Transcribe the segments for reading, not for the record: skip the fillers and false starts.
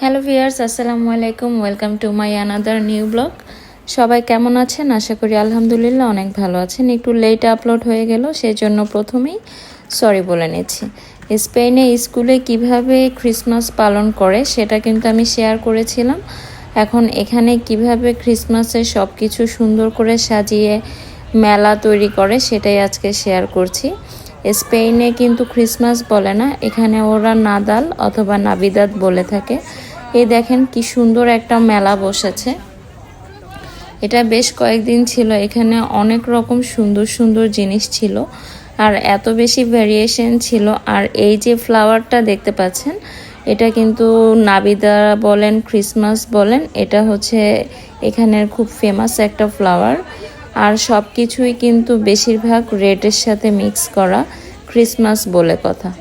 Hello viewers, আসসালামু আলাইকুম। Welcome to my another new blog. সবাই কেমন আছেন? আশা করি আলহামদুলিল্লাহ অনেক ভালো আছেন। একটু লেট আপলোড হয়ে গেল, সেই জন্য প্রথমেই সরি বলে নিচ্ছি। স্পেনে স্কুলে কিভাবে ক্রিসমাস পালন করে সেটা কিন্তু আমি শেয়ার করেছিলাম। এখন এখানে কিভাবে ক্রিসমাসের সব কিছু সুন্দর করে সাজিয়ে মেলা তৈরি করে সেটাই আজকে শেয়ার করছি। স্পেনে কিন্তু ক্রিসমাস বলে না, এখানে ওরা নাদাল অথবা নাবিদাদ বলে থাকে। এই দেখেন কি সুন্দর একটা মেলা বসেছে। এটা বেশ কয়েকদিন ছিল, এখানে অনেক রকম সুন্দর সুন্দর জিনিস ছিল আর এত বেশি ভ্যারিয়েশন ছিল। আর এই যে ফ্লাওয়ারটা দেখতে পাচ্ছেন, এটা কিন্তু নাবিদা বলেন ক্রিসমাস বলেন, এটা হচ্ছে এখানের খুব ফেমাস একটা ফ্লাওয়ার। আর সব কিছুই কিন্তু বেশিরভাগ রেডের সাথে মিক্স করা, ক্রিসমাস বলে কথা।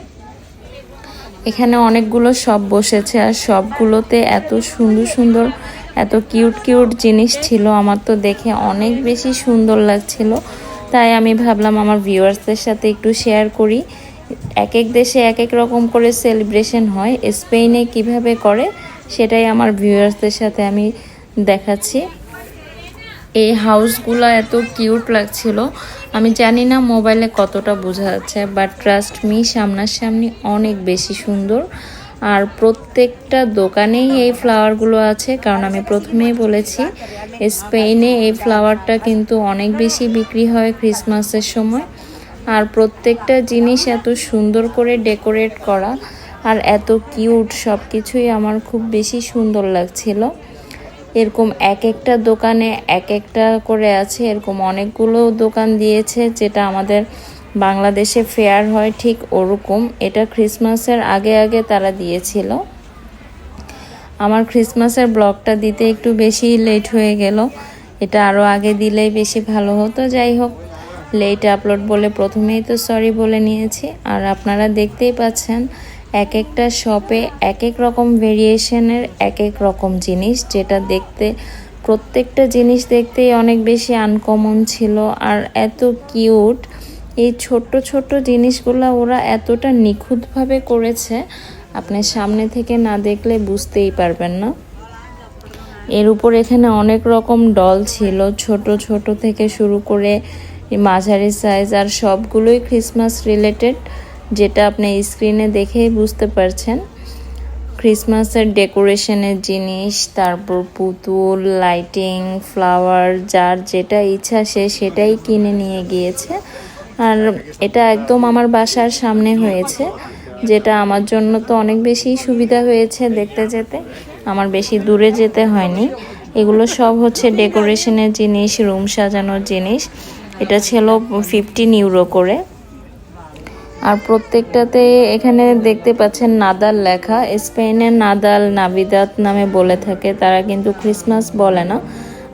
এখানে অনেকগুলো শপ বসেছে আর সবগুলোতে এত সুন্দর সুন্দর এত কিউট কিউট জিনিস ছিল, আমার তো দেখে অনেক বেশি সুন্দর লাগছিল। তাই আমি ভাবলাম আমার ভিউয়ার্সদের সাথে একটু শেয়ার করি। এক এক দেশে এক এক রকম করে সেলিব্রেশন হয়, স্পেনে কিভাবে করে সেটাই আমার ভিউয়ার্সদের সাথে আমি দেখাচ্ছি। এই হাউসগুলো এত কিউট লাগছিল, আমি জানি না মোবাইলে কতটা বোঝা যাচ্ছে, বাট ট্রাস্ট মি সামনাসামনি অনেক বেশি সুন্দর। আর প্রত্যেকটা দোকানেই এই ফ্লাওয়ারগুলো আছে, কারণ আমি প্রথমেই বলেছি স্পেনে এই ফ্লাওয়ারটা কিন্তু অনেক বেশি বিক্রি হয় ক্রিসমাসের সময়। আর প্রত্যেকটা জিনিস এত সুন্দর করে ডেকোরেট করা আর এত কিউট, সব কিছুই আমার খুব বেশি সুন্দর লাগছিল। এরকম এক একটা দোকানে এক একটা করে আছে, এরকম অনেকগুলো দোকান দিয়েছে, যেটা আমাদের বাংলাদেশে ফেয়ার হয় ঠিক ওরকম। এটা ক্রিসমাসের আগে আগে তারা দিয়েছিল। আমার ক্রিসমাসের ব্লগটা দিতে একটু বেশি লেট হয়ে গেল, এটা আরও আগে দিলেই বেশি ভালো হতো। যাই হোক, লেট আপলোড বলে প্রথমেই তো সরি বলে নিয়েছি। আর আপনারা দেখতেই পাচ্ছেন এক একটা শপে এক এক রকম ভেরিয়েশনের এক এক রকম জিনিস, যেটা দেখতে প্রত্যেকটা জিনিস দেখতেই অনেক বেশি আনকমন ছিল আর এত কিউট। এই ছোট্ট ছোট্ট জিনিসগুলো ওরা এতটা নিখুঁতভাবে করেছে, আপনি সামনে থেকে না দেখলে বুঝতেই পারবেন না। এর উপর এখানে অনেক রকম ডল ছিল, ছোট ছোট থেকে শুরু করে মাঝারি সাইজ, আর সবগুলোই ক্রিসমাস রিলেটেড, যেটা আপনি স্ক্রিনে দেখেই বুঝতে পারছেন। ক্রিসমাসের ডেকোরেশনের জিনিস, তারপর পুতুল, লাইটিং, ফ্লাওয়ার, যার যেটা ইচ্ছা সে সেটাই কিনে নিয়ে গিয়েছে। আর এটা একদম আমার বাসার সামনে হয়েছে, যেটা আমার জন্য তো অনেক বেশি সুবিধা হয়েছে দেখতে যেতে, আমার বেশি দূরে যেতে হয়নি। এগুলো সব হচ্ছে ডেকোরেশনের জিনিস, রুম সাজানোর জিনিস। এটা ছিল 15 ইউরো করে। আর প্রত্যেকটাতে এখানে দেখতে পাচ্ছেন নাদাল লেখা। স্পেনে নাদাল নাবিদাত নামে বলে থাকে, তারা কিন্তু ক্রিসমাস বলে না।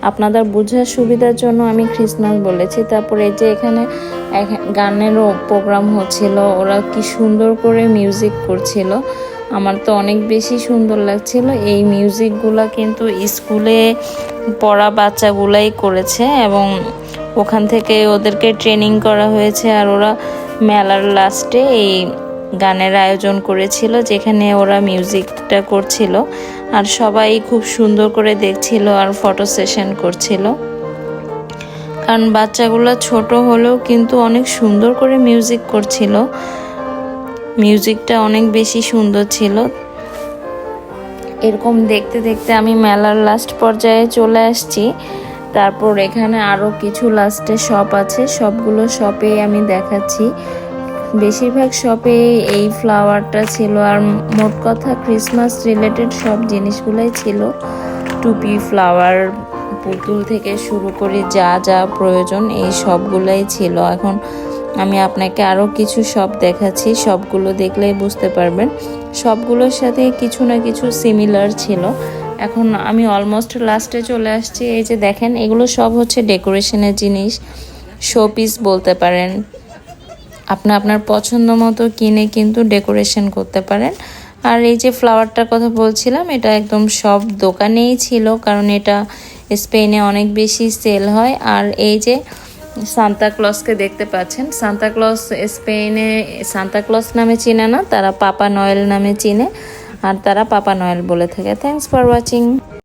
আপনাদের বোঝার সুবিধার জন্য আমি ক্রিসমাস বলেছি। তারপরে এই যে এখানে গানেরও প্রোগ্রাম হচ্ছিল, ওরা কি সুন্দর করে মিউজিক করছিল, আমার তো অনেক বেশি সুন্দর লাগছিল। এই মিউজিকগুলো কিন্তু স্কুলে পড়া বাচ্চাগুলাই করেছে এবং ওখান থেকে ওদেরকে ট্রেনিং করা হয়েছে। আর ওরা মেলার লাস্টে এই গানের আয়োজন করেছিল, যেখানে ওরা মিউজিকটা করছিল আর সবাই খুব সুন্দর করে দেখছিল আর ফটো সেশন করছিল। কারণ বাচ্চাগুলো ছোট হলেও কিন্তু অনেক সুন্দর করে মিউজিক করছিল, মিউজিকটা অনেক বেশি সুন্দর ছিল। এরকম দেখতে দেখতে আমি মেলার লাস্ট পর্যায়ে চলে আসছি। তারপর এখানে আরও কিছু লাস্টে শপ আছে, সবগুলো শপে আমি দেখাচ্ছি। বেশিরভাগ শপে এই ফ্লাওয়ারটা ছিল, আর মোট কথা ক্রিসমাস রিলেটেড সব জিনিসগুলোই ছিল। টুপি, ফ্লাওয়ার, পুতুল থেকে শুরু করে যা যা প্রয়োজন এই সবগুলোই ছিল। এখন আমি আপনাকে আরও কিছু শপ দেখাচ্ছি, সবগুলো দেখলেই বুঝতে পারবেন। সবগুলোর সাথে কিছু না কিছু সিমিলার ছিল। এখন আমি অলমোস্ট লাস্টে চলে আসছি। এই যে দেখেন, এগুলো সব হচ্ছে ডেকোরেশনের জিনিস, শোপিস বলতে পারেন। আপনি আপনার পছন্দ মতো কিনে কিন্তু ডেকোরেশন করতে পারেন। আর এই যে ফ্লাওয়ারটার কথা বলছিলাম, এটা একদম সব দোকানেই ছিল, কারণ এটা স্পেনে অনেক বেশি সেল হয়। আর এই যে সান্তা ক্লজকে দেখতে পাচ্ছেন, সান্তা ক্লজ স্পেনে সান্তা ক্লজ নামে চিনে না, তারা পাপা নয়েল নামে চিনে। আর তারা পাপা নয়েল বলে থাকে। Thanks for watching.